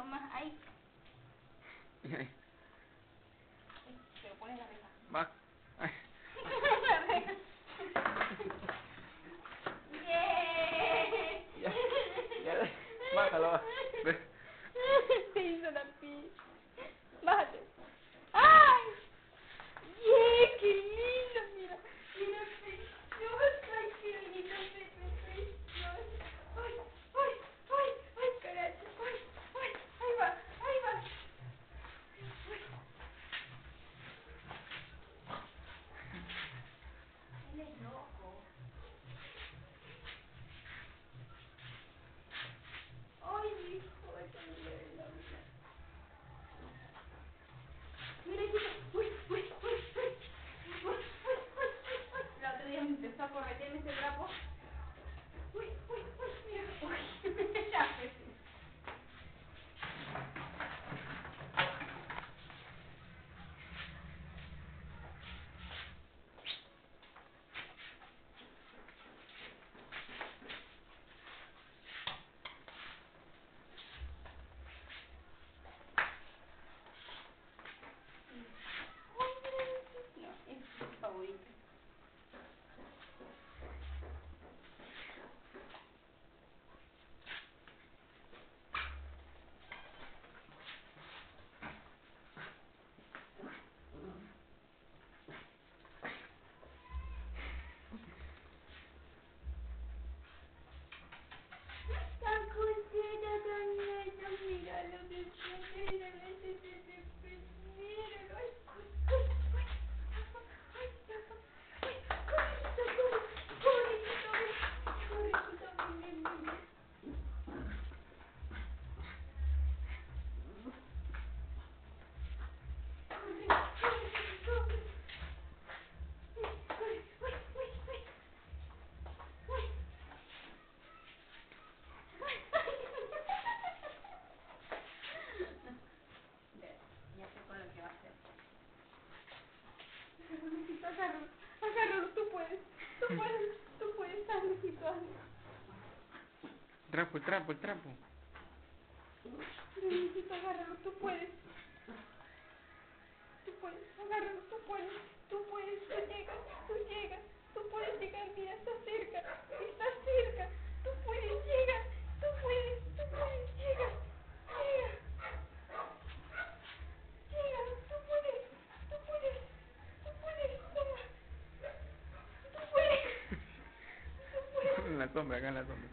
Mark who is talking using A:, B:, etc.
A: nomás, ahí.
B: Ahí.
A: Pero pones la reja.
B: Va. Ay.
A: La reja. ¡Yeah!
B: Ya. Ya. Bájalo, va. Ve.
A: Se hizo la pi. Bájate. ¡Ay! ¡Yeah! ¡Qué lindo! Mira, mira, preciosa. ¡Ay, qué lindo! Preciosa. ¡Ay, ay, ay! ¡Ay, carajo! ¡Ay, ay! ¡Ahí va! ¡Ahí va! Él es loco. ¡Ay, hijo de la vida! Mira, mira. ¡Uy, uy, uy, uy! ¡Uy, uy, uy, uy! El otro día me empezó a corretearme ese trapo. ¡Uy, uy, uy! Mira. ¡Uy! Ya, pues. No, es su favorito. Tan contenta, tan linda, míralo, míralo, míralo, ay, ya sé con lo que va a hacer. Agárralo, agárralo, tú puedes, hazlo, hazlo.
B: Trapo, el trapo, el trapo.
A: Necesito agárralo, tú puedes, agárralo, tú puedes, tú llegas, tú puedes llegar, mira, está cerca, tú puedes, llega, tú puedes, llega, tú puedes, toma, tú puedes.
B: En la sombra, acá en la sombra.